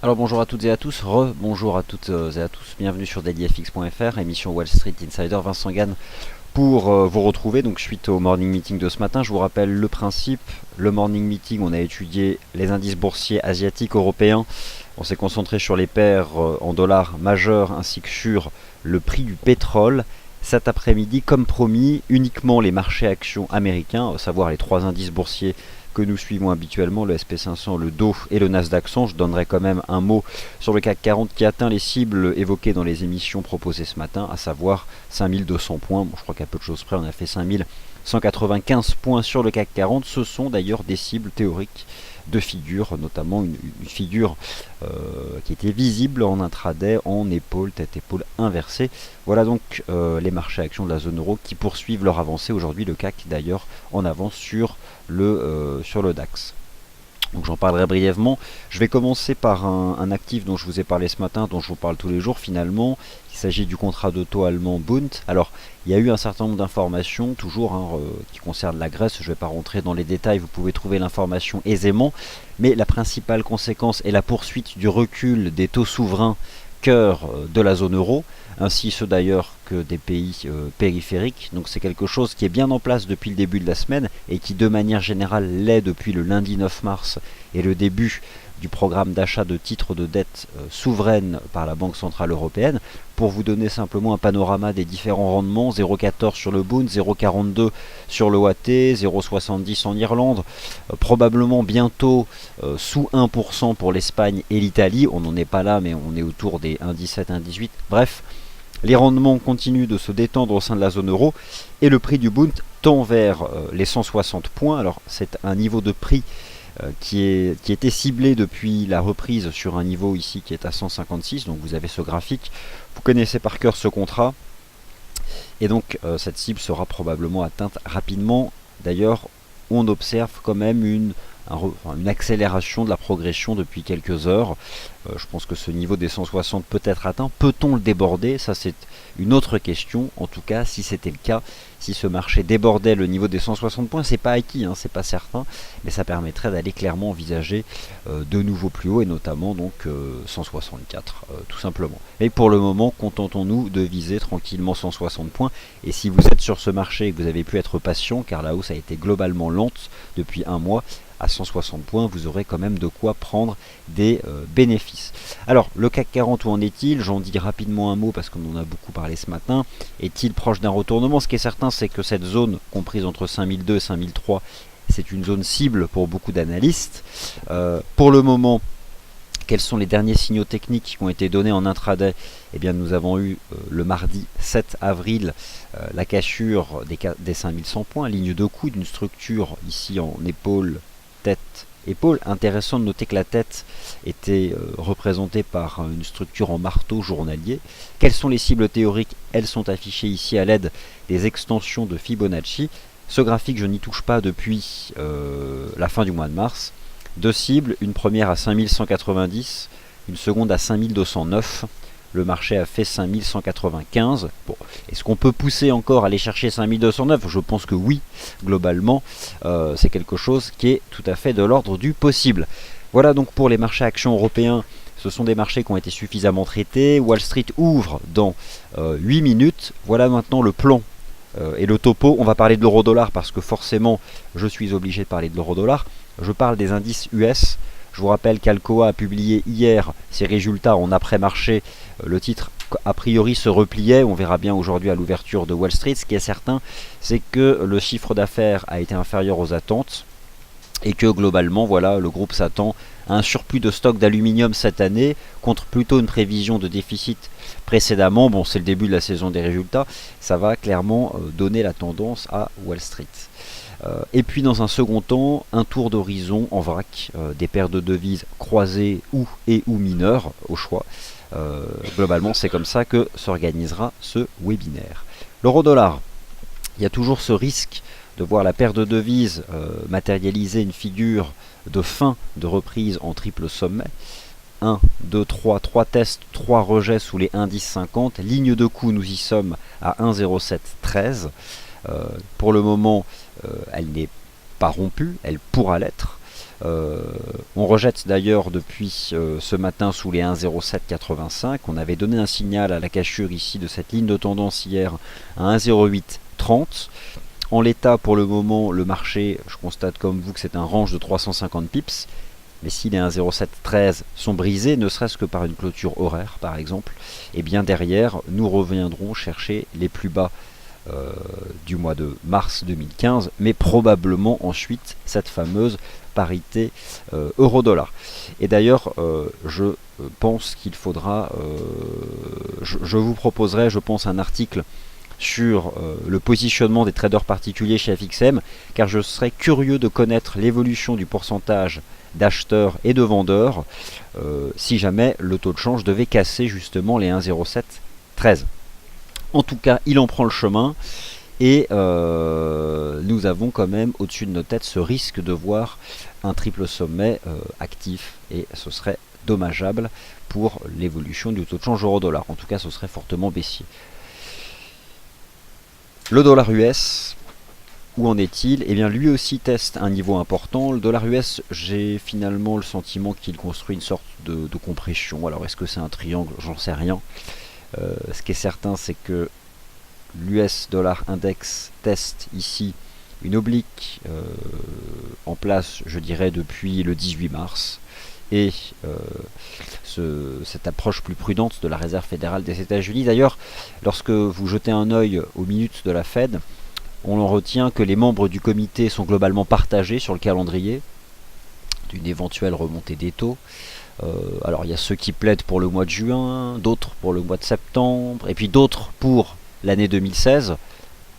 Alors bonjour à toutes et à tous, bonjour à toutes et à tous, bienvenue sur dailyfx.fr, émission Wall Street Insider, Vincent Gann pour vous retrouver, donc suite au morning meeting de ce matin. Je vous rappelle le principe, le morning meeting, on a étudié les indices boursiers asiatiques, européens, on s'est concentré sur les paires en dollars majeurs ainsi que sur le prix du pétrole. Cet après-midi, comme promis, uniquement les marchés actions américains, à savoir les trois indices boursiers que nous suivons habituellement, le SP500, le Dow et le Nasdaq 100. Je donnerai quand même un mot sur le CAC 40 qui atteint les cibles évoquées dans les émissions proposées ce matin, à savoir 5200 points. Bon, je crois qu'à peu de choses près, on a fait 5195 points sur le CAC 40. Ce sont d'ailleurs des cibles théoriques de figures, notamment une figure qui était visible en intraday en épaule, tête-épaule inversée. Voilà donc les marchés actions de la zone euro qui poursuivent leur avancée. Aujourd'hui, le CAC d'ailleurs en avance sur le DAX. Donc j'en parlerai brièvement. Je vais commencer par un actif dont je vous ai parlé ce matin, dont je vous parle tous les jours finalement. Il s'agit du contrat d'auto allemand Bund. Alors il y a eu un certain nombre d'informations, toujours qui concernent la Grèce. Je ne vais pas rentrer dans les détails, vous pouvez trouver l'information aisément. Mais la principale conséquence est la poursuite du recul des taux souverains cœur de la zone euro, ainsi ceux d'ailleurs que des pays périphériques. Donc c'est quelque chose qui est bien en place depuis le début de la semaine et qui de manière générale l'est depuis le lundi 9 mars et le début du programme d'achat de titres de dette souveraine par la Banque Centrale Européenne. Pour vous donner simplement un panorama des différents rendements, 0,14 sur le Bund, 0,42 sur le OAT, 0,70 en Irlande, probablement bientôt sous 1% pour l'Espagne et l'Italie. On n'en est pas là, mais on est autour des 1,17, 1,18. Bref, les rendements continuent de se détendre au sein de la zone euro et le prix du Bund tend vers les 160 points. Alors c'est un niveau de prix qui était ciblé depuis la reprise sur un niveau ici qui est à 156, donc vous avez ce graphique, vous connaissez par cœur ce contrat, et donc cette cible sera probablement atteinte rapidement. D'ailleurs, on observe quand même une accélération de la progression depuis quelques heures. Je pense que ce niveau des 160 peut être atteint. Peut-on le déborder? Ça c'est une autre question. En tout cas, si c'était le cas, si ce marché débordait le niveau des 160 points, c'est pas acquis, c'est pas certain, mais ça permettrait d'aller clairement envisager de nouveaux plus hauts, et notamment donc 164 tout simplement. Mais pour le moment, contentons-nous de viser tranquillement 160 points. Et si vous êtes sur ce marché et que vous avez pu être patient, car la hausse a été globalement lente depuis un mois, à 160 points, vous aurez quand même de quoi prendre des bénéfices. Alors, le CAC 40, où en est-il? J'en dis rapidement un mot parce qu'on en a beaucoup parlé ce matin. Est-il proche d'un retournement? Ce qui est certain, c'est que cette zone, comprise entre 5002 et 5003, c'est une zone cible pour beaucoup d'analystes. Pour le moment, quels sont les derniers signaux techniques qui ont été donnés en intraday? Eh bien, nous avons eu le mardi 7 avril la cassure des 5100 points, ligne de coup d'une structure ici en épaule, tête, épaule. Intéressant de noter que la tête était représentée par une structure en marteau journalier. Quelles sont les cibles théoriques? Elles sont affichées ici à l'aide des extensions de Fibonacci. Ce graphique, je n'y touche pas depuis la fin du mois de mars. Deux cibles, une première à 5190, une seconde à 5209. Le marché a fait 5195. Bon, est-ce qu'on peut pousser encore à aller chercher 5209? Je pense que oui, globalement. C'est quelque chose qui est tout à fait de l'ordre du possible. Voilà donc pour les marchés actions européens. Ce sont des marchés qui ont été suffisamment traités. Wall Street ouvre dans 8 minutes. Voilà maintenant le plan et le topo. On va parler de l'euro-dollar parce que forcément, je suis obligé de parler de l'euro-dollar. Je parle des indices US. Je vous rappelle qu'Alcoa a publié hier ses résultats en après-marché. Le titre, a priori, se repliait. On verra bien aujourd'hui à l'ouverture de Wall Street. Ce qui est certain, c'est que le chiffre d'affaires a été inférieur aux attentes et que globalement, voilà, le groupe s'attend à un surplus de stock d'aluminium cette année contre plutôt une prévision de déficit précédemment. Bon, c'est le début de la saison des résultats. Ça va clairement donner la tendance à Wall Street. Et puis dans un second temps, un tour d'horizon en vrac, des paires de devises croisées ou mineures au choix. Globalement, c'est comme ça que s'organisera ce webinaire. L'euro-dollar, il y a toujours ce risque de voir la paire de devises matérialiser une figure de fin de reprise en triple sommet. 1, 2, 3 tests, 3 rejets sous les indices 50. Ligne de coup, nous y sommes à 1,0713. Pour le moment, elle n'est pas rompue, elle pourra l'être. On rejette d'ailleurs depuis ce matin sous les 1,0785. On avait donné un signal à la cassure ici de cette ligne de tendance hier à 1,0830. En l'état, pour le moment, le marché, je constate comme vous que c'est un range de 350 pips. Mais si les 1,0713 sont brisés, ne serait-ce que par une clôture horaire par exemple, et bien derrière, nous reviendrons chercher les plus bas du mois de mars 2015, mais probablement ensuite cette fameuse parité euro-dollar. Et d'ailleurs, je pense qu'il faudra, je vous proposerai, je pense, un article sur le positionnement des traders particuliers chez FXM, car je serais curieux de connaître l'évolution du pourcentage d'acheteurs et de vendeurs si jamais le taux de change devait casser justement les 1,0713. En tout cas, il en prend le chemin et nous avons quand même au-dessus de nos têtes ce risque de voir un triple sommet actif, et ce serait dommageable pour l'évolution du taux de change euro-dollar. En tout cas, ce serait fortement baissier. Le dollar US, où en est-il? Eh bien, lui aussi teste un niveau important. Le dollar US, j'ai finalement le sentiment qu'il construit une sorte de compression. Alors, est-ce que c'est un triangle? J'en sais rien. Ce qui est certain, c'est que l'US dollar index teste ici une oblique en place, je dirais, depuis le 18 mars. Et cette approche plus prudente de la Réserve fédérale des États-Unis. D'ailleurs, lorsque vous jetez un œil aux minutes de la Fed, on en retient que les membres du comité sont globalement partagés sur le calendrier d'une éventuelle remontée des taux. Alors il y a ceux qui plaident pour le mois de juin, d'autres pour le mois de septembre, et puis d'autres pour l'année 2016.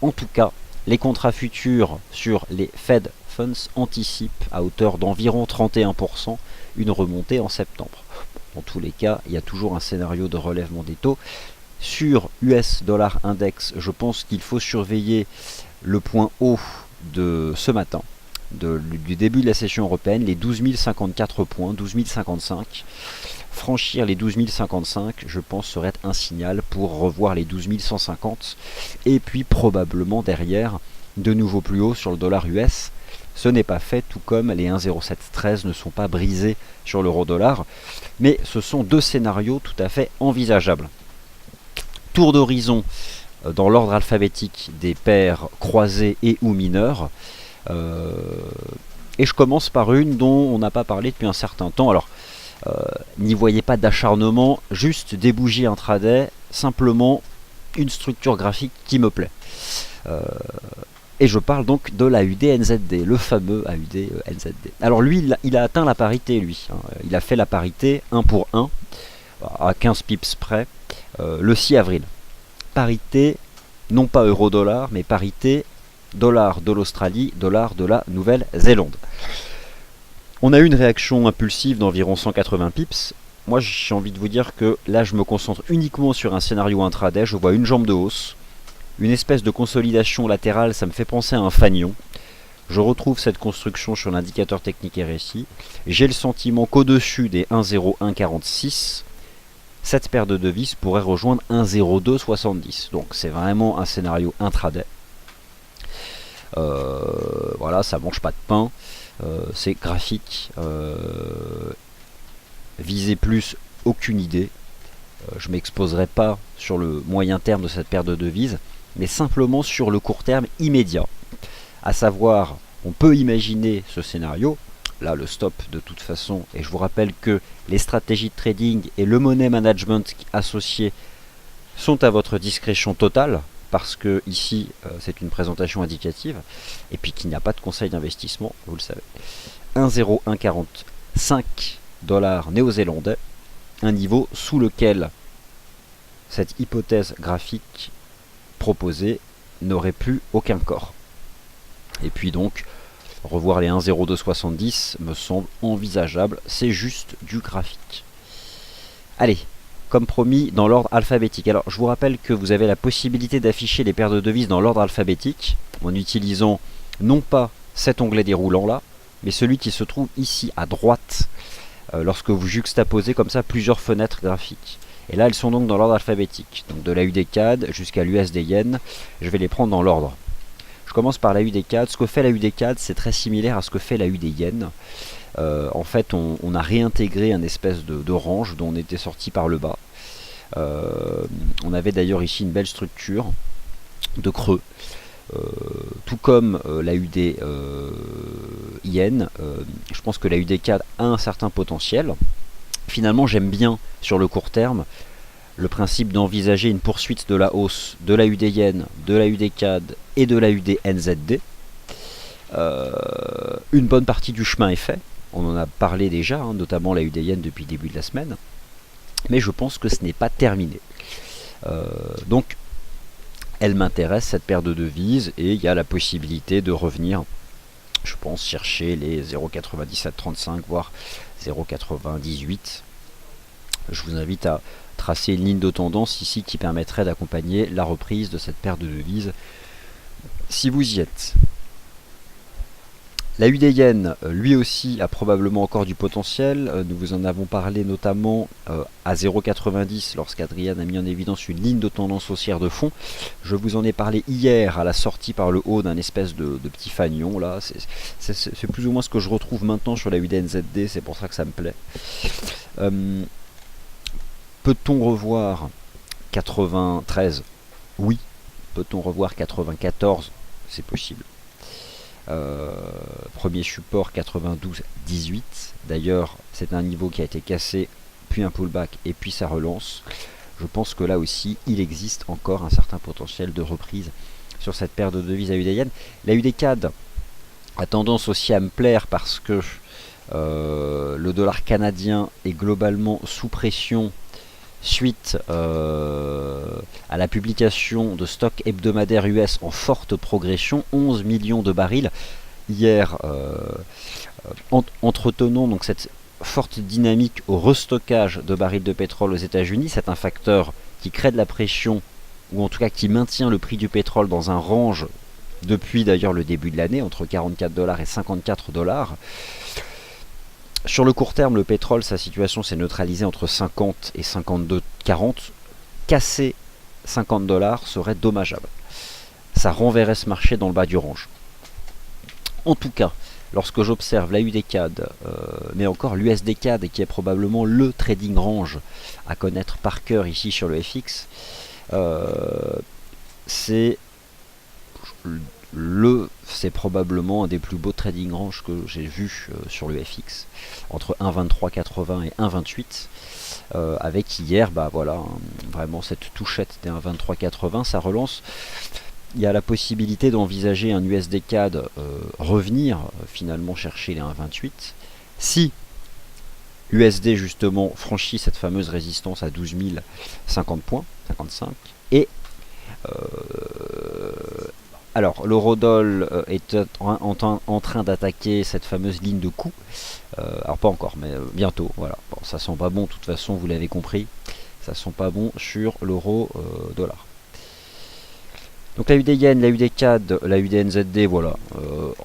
En tout cas, les contrats futurs sur les Fed Funds anticipent à hauteur d'environ 31% une remontée en septembre. Dans tous les cas, il y a toujours un scénario de relèvement des taux. Sur US Dollar Index, je pense qu'il faut surveiller le point haut de ce matin, du début de la session européenne, les 12 054 points, 12 055. Franchir les 12 055, je pense, serait un signal pour revoir les 12 150. Et puis probablement derrière, de nouveau plus haut sur le dollar US. Ce n'est pas fait, tout comme les 1,0713 ne sont pas brisés sur l'euro-dollar. Mais ce sont deux scénarios tout à fait envisageables. Tour d'horizon dans l'ordre alphabétique des paires croisées et ou mineures. Et je commence par une dont on n'a pas parlé depuis un certain temps. Alors, n'y voyez pas d'acharnement, juste des bougies intraday, simplement une structure graphique qui me plaît. Et je parle donc de l'AUD NZD, le fameux AUD NZD. Alors lui, il a atteint la parité, lui. Il a fait la parité 1 pour 1, à 15 pips près, le 6 avril. Parité, non pas euro-dollar, mais parité dollar de l'Australie, dollar de la Nouvelle-Zélande. On a eu une réaction impulsive d'environ 180 pips. Moi, j'ai envie de vous dire que là, je me concentre uniquement sur un scénario intraday. Je vois une jambe de hausse, une espèce de consolidation latérale, ça me fait penser à un fanion. Je retrouve cette construction sur l'indicateur technique RSI. J'ai le sentiment qu'au-dessus des 1,0146, cette paire de devises pourrait rejoindre 1,0270. Donc c'est vraiment un scénario intraday. Voilà, ça mange pas de pain. C'est graphique. Visez plus, aucune idée. Je m'exposerai pas sur le moyen terme de cette paire de devises, mais simplement sur le court terme immédiat. À savoir, on peut imaginer ce scénario. Là, le stop de toute façon, et je vous rappelle que les stratégies de trading et le money management associé sont à votre discrétion totale, parce que ici, c'est une présentation indicative, et puis qu'il n'y a pas de conseil d'investissement, vous le savez. 1,0145 $ néo-zélandais, un niveau sous lequel cette hypothèse graphique proposée n'aurait plus aucun corps. Et puis donc, revoir les 1,0270 me semble envisageable, c'est juste du graphique. Allez, comme promis, dans l'ordre alphabétique. Alors, je vous rappelle que vous avez la possibilité d'afficher les paires de devises dans l'ordre alphabétique, en utilisant non pas cet onglet déroulant là, mais celui qui se trouve ici à droite, lorsque vous juxtaposez comme ça plusieurs fenêtres graphiques. Et là, elles sont donc dans l'ordre alphabétique, donc de l'AUD CAD jusqu'à l'USD Yen. Je vais les prendre dans l'ordre. Je commence par l'AUD CAD. Ce que fait l'AUD CAD, c'est très similaire à ce que fait l'AUD Yen. En fait, on a réintégré un espèce de range dont on était sorti par le bas. On avait d'ailleurs ici une belle structure de creux. Tout comme la UD Yen, je pense que la UDK a un certain potentiel. Finalement, j'aime bien sur le court terme le principe d'envisager une poursuite de la hausse de la UD Yen, de la UD CAD et de la UD NZD. Une bonne partie du chemin est fait. On en a parlé déjà, notamment la UD Yen depuis le début de la semaine. Mais je pense que ce n'est pas terminé. Donc, elle m'intéresse, cette paire de devises, et il y a la possibilité de revenir, je pense, chercher les 0,9735, voire 0,98. Je vous invite à tracer une ligne de tendance ici qui permettrait d'accompagner la reprise de cette paire de devises si vous y êtes. La UD Yen, lui aussi, a probablement encore du potentiel. Nous vous en avons parlé notamment à 0,90 lorsqu'Adrian a mis en évidence une ligne de tendance haussière de fond. Je vous en ai parlé hier à la sortie par le haut d'un espèce de petit fanion. Là, c'est plus ou moins ce que je retrouve maintenant sur la UD NZD, c'est pour ça que ça me plaît. Peut-on revoir 93? Oui. Peut-on revoir 94? C'est possible. Premier support 92,18. D'ailleurs, c'est un niveau qui a été cassé, puis un pullback et puis ça relance. Je pense que là aussi, il existe encore un certain potentiel de reprise sur cette paire de devises à UD Yen. La UD CAD a tendance aussi à me plaire parce que le dollar canadien est globalement sous pression suite à la publication de stocks hebdomadaires US en forte progression, 11 millions de barils hier, entretenant donc cette forte dynamique au restockage de barils de pétrole aux États-Unis. C'est un facteur qui crée de la pression, ou en tout cas qui maintient le prix du pétrole dans un range depuis d'ailleurs le début de l'année, entre 44 $ et 54 $. Sur le court terme, le pétrole, sa situation s'est neutralisée entre 50 et 52,40. Casser 50 $ serait dommageable. Ça renverrait ce marché dans le bas du range. En tout cas, lorsque j'observe la UD CAD, mais encore l'USD CAD, qui est probablement le trading range à connaître par cœur ici sur le FX, c'est probablement un des plus beaux trading range que j'ai vu sur le FX, entre 1,2380 et 1,28, avec hier, voilà, vraiment cette touchette des 1,2380, ça relance. Il y a la possibilité d'envisager un USD CAD revenir finalement chercher les 1,28. Si USD justement franchit cette fameuse résistance à 12 050 points, 55, et alors, l'eurodoll est en train d'attaquer cette fameuse ligne de coup. Alors, pas encore, mais bientôt. Voilà. Bon, ça sent pas bon, de toute façon, vous l'avez compris. Ça sent pas bon sur l'euro-dollar. Donc, la UD Yen, la UD CAD, la UD NZD, voilà.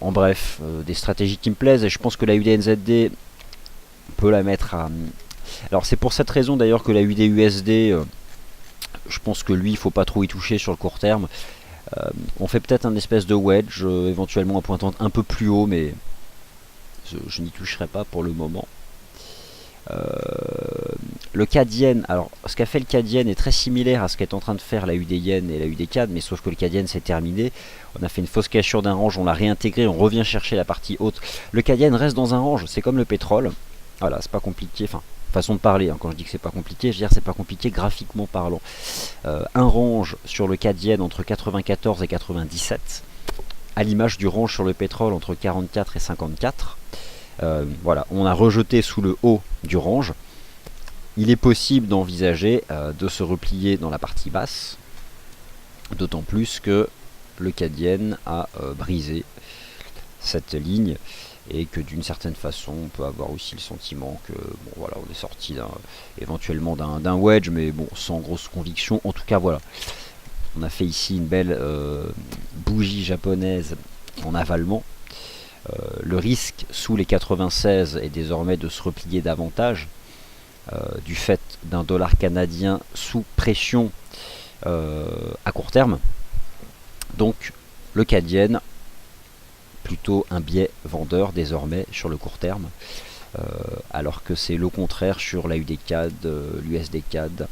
En bref, des stratégies qui me plaisent. Et je pense que la UD NZD, on peut la mettre à. Alors, c'est pour cette raison d'ailleurs que la UD USD, je pense que lui, il ne faut pas trop y toucher sur le court terme. On fait peut-être un espèce de wedge, éventuellement en pointant un peu plus haut, mais je n'y toucherai pas pour le moment. Le CAD Yen, alors ce qu'a fait le CAD Yen est très similaire à ce qu'est en train de faire la UD Yen et la UD CAD, mais sauf que le CAD Yen s'est terminé. On a fait une fausse cassure d'un range, on l'a réintégré, on revient chercher la partie haute. Le CAD Yen reste dans un range, c'est comme le pétrole. Voilà, c'est pas compliqué, enfin, façon de parler, quand je dis que c'est pas compliqué, je veux dire c'est pas compliqué graphiquement parlant. Un range sur le CAD Yen entre 94 et 97, à l'image du range sur le pétrole entre 44 et 54. Voilà, on a rejeté sous le haut du range. Il est possible d'envisager de se replier dans la partie basse, d'autant plus que le CAD Yen a brisé cette ligne, et que d'une certaine façon on peut avoir aussi le sentiment que bon voilà, on est sorti éventuellement d'un wedge, mais bon, sans grosse conviction. En tout cas voilà, on a fait ici une belle bougie japonaise en avalement. Le risque sous les 96 est désormais de se replier davantage du fait d'un dollar canadien sous pression à court terme. Donc le CAD Yen, plutôt un biais vendeur désormais sur le court terme, alors que c'est le contraire sur la UD CAD, l'USD CAD,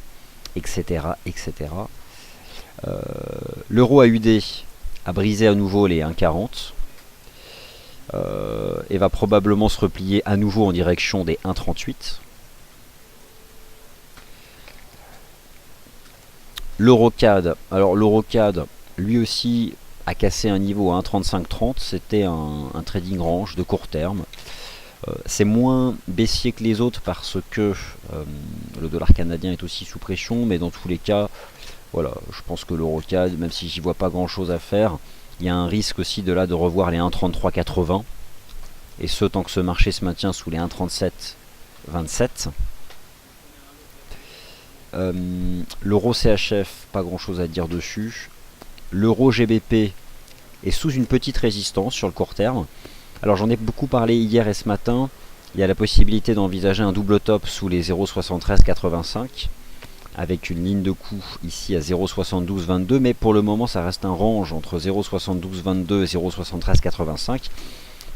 etc. etc. L'euro AUD a brisé à nouveau les 1,40 et va probablement se replier à nouveau en direction des 1,38. L'euro CAD, alors l'euro CAD lui aussi a cassé un niveau à 1,3530, c'était un trading range de court terme. C'est moins baissier que les autres parce que le dollar canadien est aussi sous pression, mais dans tous les cas, voilà, je pense que l'euro CAD, même si j'y vois pas grand chose à faire, il y a un risque aussi de revoir les 1,3380, et ce tant que ce marché se maintient sous les 1,3727. L'euro CHF, pas grand chose à dire dessus. L'euro GBP est sous une petite résistance sur le court terme. Alors j'en ai beaucoup parlé hier et ce matin. Il y a la possibilité d'envisager un double top sous les 0,7385 avec une ligne de coup ici à 0,7222, mais pour le moment ça reste un range entre 0,7222 et 0,7385.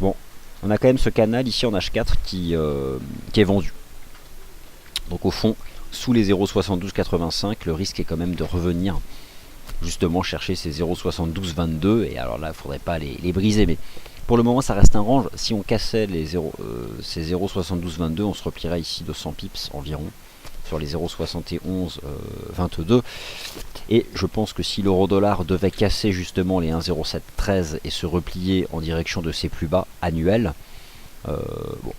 Bon, on a quand même ce canal ici en H4 qui est vendu. Donc au fond, sous les 0,7285, le risque est quand même de revenir justement chercher ces 0,7222, et alors là il ne faudrait pas les briser, mais pour le moment ça reste un range. Si on cassait ces 0,7222, on se replierait ici de 100 pips environ sur les 0,7122, et je pense que si l'euro dollar devait casser justement les 1,0713 et se replier en direction de ses plus bas annuels, bon,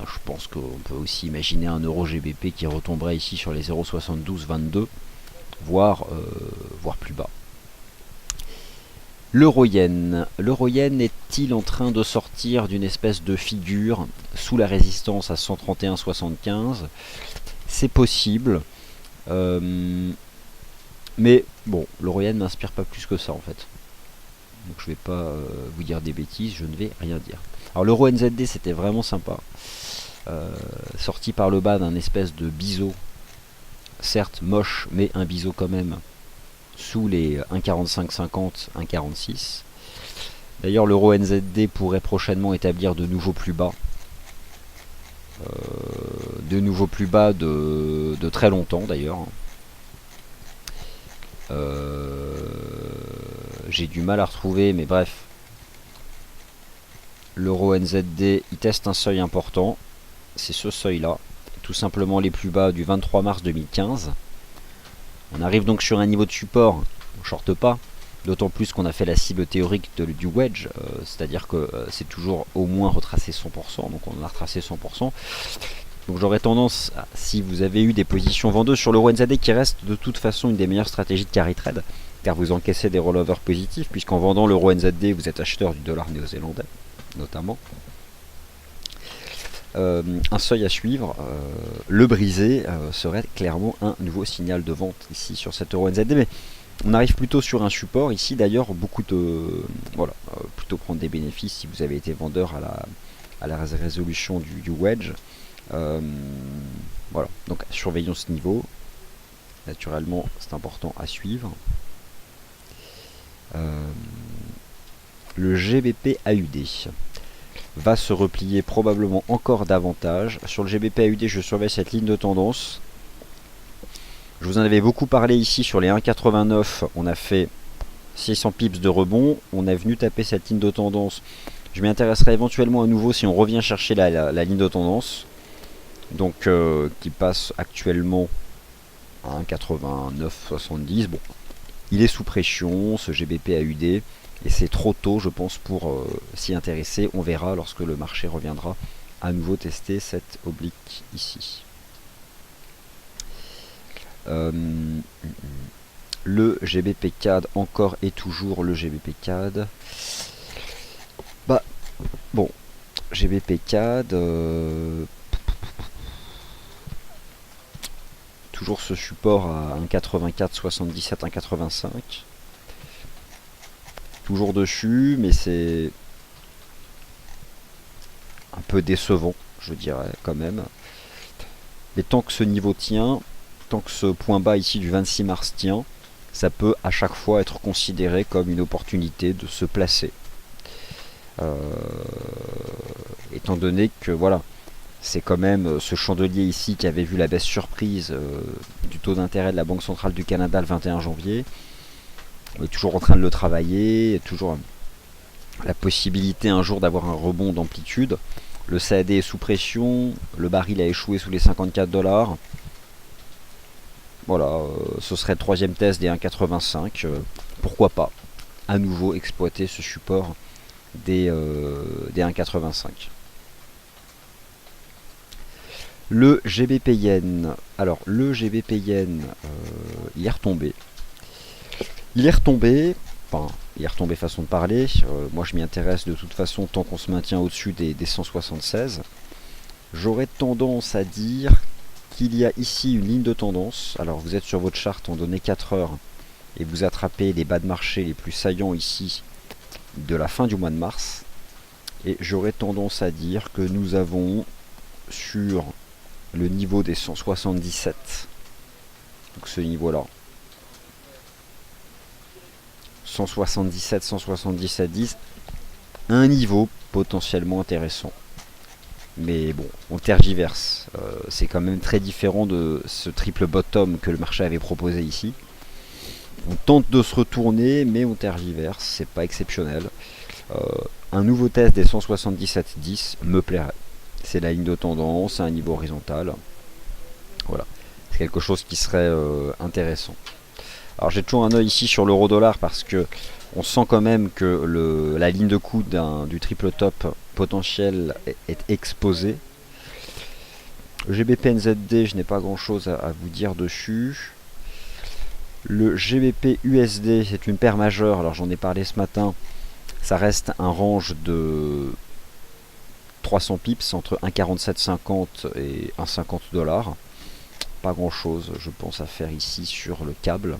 je pense qu'on peut aussi imaginer un euro GBP qui retomberait ici sur les 0,7222, voire plus bas. L'euro yen. L'euro yen est-il en train de sortir d'une espèce de figure sous la résistance à 131,75? C'est possible. Mais bon, l'euro yen m'inspire pas plus que ça en fait. Donc je vais pas vous dire des bêtises, je ne vais rien dire. Alors l'euro NZD c'était vraiment sympa. Sorti par le bas d'un espèce de biseau. Certes moche, mais un biseau quand même. Sous les 1,4550, 1,46. D'ailleurs l'euro NZD pourrait prochainement établir de nouveaux plus bas. De très longtemps d'ailleurs. J'ai du mal à retrouver, mais bref. L'euro NZD, il teste un seuil important. C'est ce seuil là. Tout simplement les plus bas du 23 mars 2015. On arrive donc sur un niveau de support. On ne shorte pas. D'autant plus qu'on a fait la cible théorique du wedge. C'est-à-dire que c'est toujours au moins retracé 100%. Donc on a retracé 100%. Donc j'aurais tendance, si vous avez eu des positions vendeuses sur l'euro NZD, qui reste de toute façon une des meilleures stratégies de carry trade, car vous encaissez des rollovers positifs, puisqu'en vendant l'euro NZD, vous êtes acheteur du dollar néo-zélandais, notamment. Un seuil à suivre, le briser serait clairement un nouveau signal de vente ici sur cet euro NZD, mais on arrive plutôt sur un support ici d'ailleurs, plutôt prendre des bénéfices si vous avez été vendeur à la résolution du wedge. Voilà, donc surveillons ce niveau. Naturellement, c'est important à suivre. Le GBP AUD va se replier probablement encore davantage. Sur le GBP AUD, je surveille cette ligne de tendance. Je vous en avais beaucoup parlé ici sur les 1,89. On a fait 600 pips de rebond. On est venu taper cette ligne de tendance. Je m'y intéresserai éventuellement à nouveau si on revient chercher la ligne de tendance. Donc qui passe actuellement à 1,8970. Bon, il est sous pression ce GBP AUD et c'est trop tôt je pense pour s'y intéresser. On verra lorsque le marché reviendra à nouveau tester cette oblique ici. Le GBP CAD encore et toujours le GBP CAD. Bah bon, GBP CAD. Toujours ce support à 1,8477, 1,85. Toujours dessus, mais c'est un peu décevant, je dirais quand même. Mais tant que ce niveau tient, tant que ce point bas ici du 26 mars tient, ça peut à chaque fois être considéré comme une opportunité de se placer. Euh, Étant donné que voilà, c'est quand même ce chandelier ici qui avait vu la baisse surprise du taux d'intérêt de la Banque centrale du Canada le 21 janvier. On est toujours en train de le travailler, toujours la possibilité un jour d'avoir un rebond d'amplitude. Le CAD est sous pression, le baril a échoué sous les 54 $. Voilà, ce serait le troisième test des 1,85. Pourquoi pas à nouveau exploiter ce support des 1,85. Le GBP Yen. Alors, le GBP Yen, il est retombé. Il est retombé. Enfin, il est retombé façon de parler. Moi, je m'y intéresse de toute façon tant qu'on se maintient au-dessus des 176. J'aurais tendance à dire qu'il y a ici une ligne de tendance. Alors, vous êtes sur votre charte en données 4 heures et vous attrapez les bas de marché les plus saillants ici de la fin du mois de mars. Et j'aurais tendance à dire que nous avons sur le niveau des 177, donc ce niveau-là, 177, 177, 10, un niveau potentiellement intéressant. Mais bon, on tergiverse. C'est quand même très différent de ce triple bottom que le marché avait proposé ici. On tente de se retourner, mais on tergiverse, c'est pas exceptionnel. Un nouveau test des 177,10 me plairait. C'est la ligne de tendance, c'est un niveau horizontal. Voilà, c'est quelque chose qui serait intéressant. Alors j'ai toujours un œil ici sur l'euro-dollar parce que on sent quand même que la ligne de coude du triple top potentiel est exposée. Le GBP NZD, je n'ai pas grand chose à vous dire dessus. Le GBP USD, c'est une paire majeure, alors j'en ai parlé ce matin. Ça reste un range de 300 pips entre 1,4750 et 1,50 $. Pas grand chose, je pense, à faire ici sur le câble.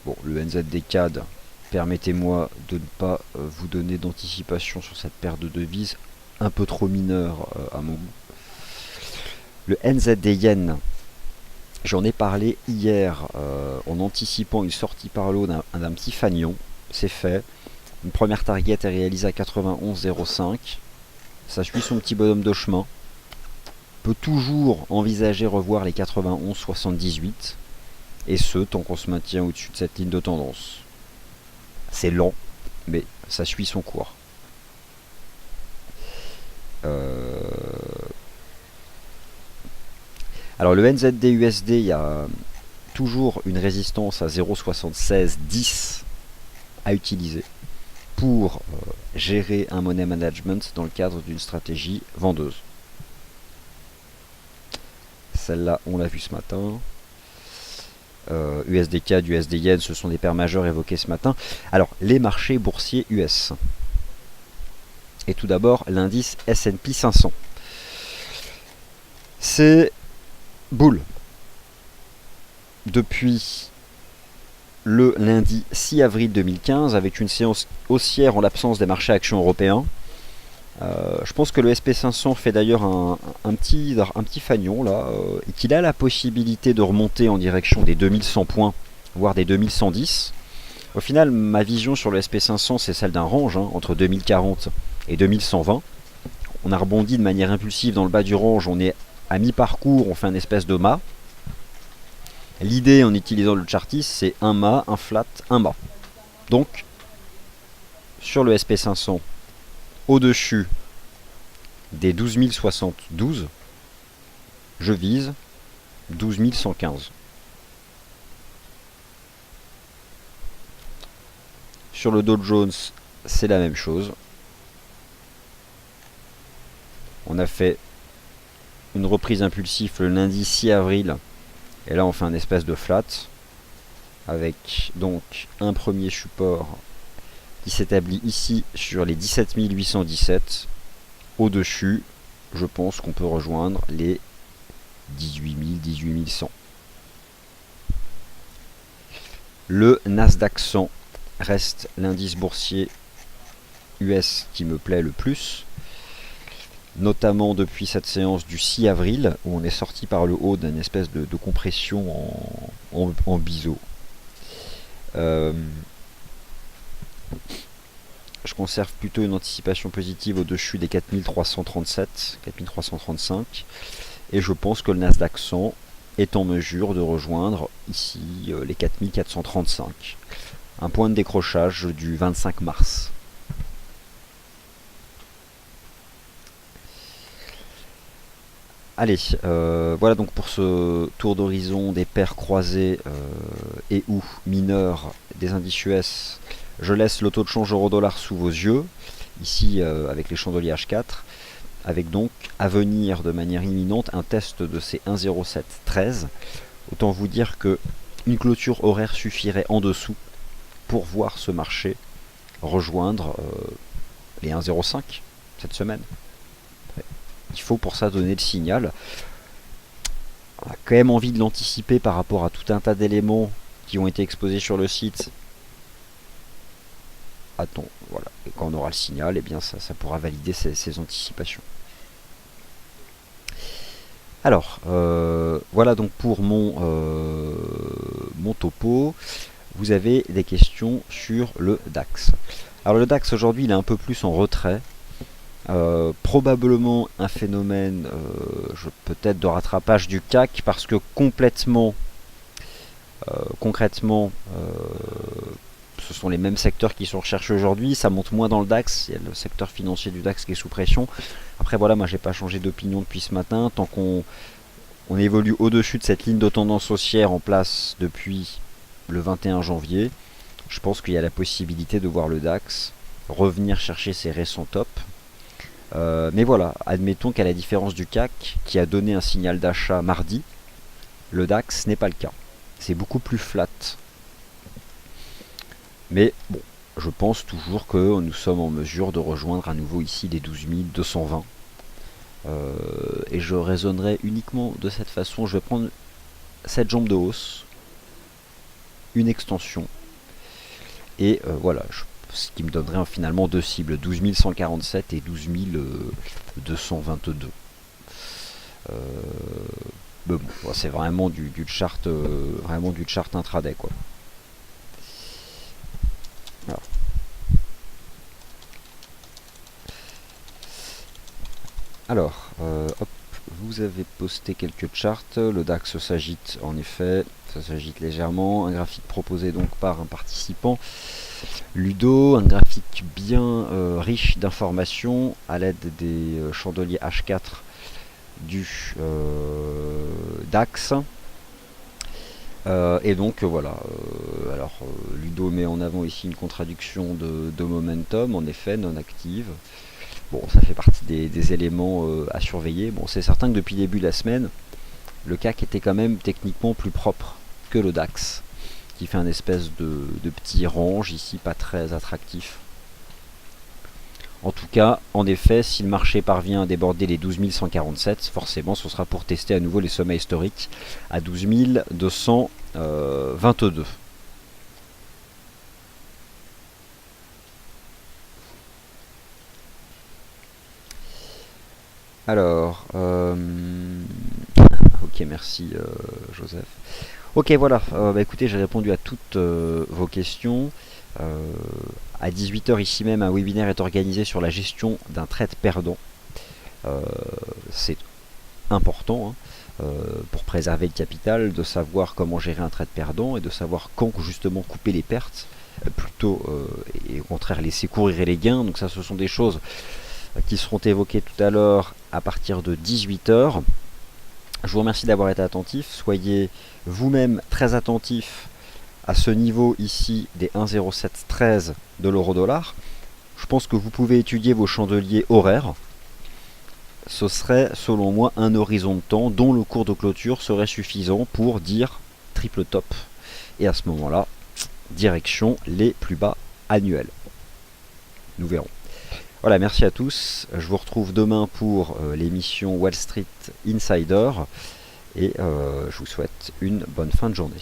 Bon, le NZD CAD, permettez-moi de ne pas vous donner d'anticipation sur cette paire de devises, un peu trop mineure à mon goût. Le NZD Yen, j'en ai parlé hier en anticipant une sortie par l'eau d'un petit fanion. C'est fait. Une première target est réalisée à 91,05. Ça suit son petit bonhomme de chemin. On peut toujours envisager revoir les 91,78. Et ce, tant qu'on se maintient au-dessus de cette ligne de tendance. C'est lent, mais ça suit son cours. Alors le NZD USD, il y a toujours une résistance à 0,7610 à utiliser pour gérer un money management dans le cadre d'une stratégie vendeuse. Celle-là, on l'a vu ce matin. USD CAD, USD Yen, ce sont des paires majeures évoquées ce matin. Alors, les marchés boursiers US. Et tout d'abord, l'indice S&P 500. C'est boule. Depuis le lundi 6 avril 2015, avec une séance haussière en l'absence des marchés actions européens. Je pense que le SP500 fait d'ailleurs un petit fanion là, et qu'il a la possibilité de remonter en direction des 2100 points, voire des 2110. Au final, ma vision sur le SP500, c'est celle d'un range entre 2040 et 2120. On a rebondi de manière impulsive dans le bas du range, on est à mi-parcours, on fait un espèce de mât. L'idée en utilisant le chartiste, c'est un mât, un flat, un mât. Donc, sur le SP500, au-dessus des 12 072, je vise 12 115. Sur le Dow Jones, c'est la même chose. On a fait une reprise impulsive le lundi 6 avril. Et là, on fait un espèce de flat. Avec donc un premier support qui s'établit ici sur les 17 817. Au-dessus, je pense qu'on peut rejoindre les 18 000, 18 100. Le Nasdaq 100 reste l'indice boursier US qui me plaît le plus, notamment depuis cette séance du 6 avril où on est sorti par le haut d'une espèce de compression en biseau. Je conserve plutôt une anticipation positive au-dessus des 4337, 4335. Et je pense que le Nasdaq 100 est en mesure de rejoindre ici les 4435. Un point de décrochage du 25 mars. Allez, voilà donc pour ce tour d'horizon des paires croisées et ou mineurs des indices US. Je laisse le taux de change euro-dollar sous vos yeux, ici avec les chandeliers H4, avec donc à venir de manière imminente un test de ces 1,0713. Autant vous dire que une clôture horaire suffirait en dessous pour voir ce marché rejoindre les 1,05 cette semaine. Il faut pour ça donner le signal. On a quand même envie de l'anticiper par rapport à tout un tas d'éléments qui ont été exposés sur le site. Attends, voilà. Et quand on aura le signal, eh bien ça pourra valider ces anticipations. Alors, voilà donc pour mon topo. Vous avez des questions sur le DAX. Alors le DAX aujourd'hui, il est un peu plus en retrait. Probablement un phénomène peut-être de rattrapage du CAC parce que concrètement ce sont les mêmes secteurs qui sont recherchés aujourd'hui. Ça monte moins dans le DAX, il y a le secteur financier du DAX qui est sous pression. Après voilà, moi j'ai pas changé d'opinion depuis ce matin. Tant qu'on évolue au-dessus de cette ligne de tendance haussière en place depuis le 21 janvier, je pense qu'il y a la possibilité de voir le DAX revenir chercher ses récents tops. Mais voilà, admettons qu'à la différence du CAC, qui a donné un signal d'achat mardi, le DAX n'est pas le cas. C'est beaucoup plus flat. Mais bon, je pense toujours que nous sommes en mesure de rejoindre à nouveau ici les 12 220. Et je raisonnerai uniquement de cette façon. Je vais prendre cette jambe de hausse, une extension, et voilà, ce qui me donnerait finalement deux cibles, 12 147 et 12 222. Mais bon, c'est vraiment du chart, intraday quoi. Alors, hop, vous avez posté quelques charts. Le DAX s'agite en effet, ça s'agite légèrement. Un graphique proposé donc par un participant, Ludo, un graphique bien riche d'informations à l'aide des chandeliers H4 du DAX. Et donc voilà, Ludo met en avant ici une contradiction de momentum, en effet non active. Bon, ça fait partie des éléments à surveiller. Bon, c'est certain que depuis le début de la semaine, le CAC était quand même techniquement plus propre que le DAX, qui fait un espèce de petit range ici, pas très attractif. En tout cas, en effet, si le marché parvient à déborder les 12 147, forcément ce sera pour tester à nouveau les sommets historiques à 12 222. Alors, ok, merci Joseph. Ok, voilà, écoutez, j'ai répondu à toutes vos questions. À 18 h ici même, un webinaire est organisé sur la gestion d'un trade perdant. C'est important pour préserver le capital, de savoir comment gérer un trade perdant et de savoir quand justement couper les pertes, plutôt et au contraire laisser courir les gains. Donc ça, ce sont des choses qui seront évoquées tout à l'heure à partir de 18 h. Je vous remercie d'avoir été attentif. Soyez vous-même très attentif à ce niveau ici des 1,0713 de l'euro-dollar. Je pense que vous pouvez étudier vos chandeliers horaires. Ce serait selon moi un horizon de temps dont le cours de clôture serait suffisant pour dire triple top. Et à ce moment-là, direction les plus bas annuels. Nous verrons. Voilà, merci à tous. Je vous retrouve demain pour l'émission Wall Street Insider. Et je vous souhaite une bonne fin de journée.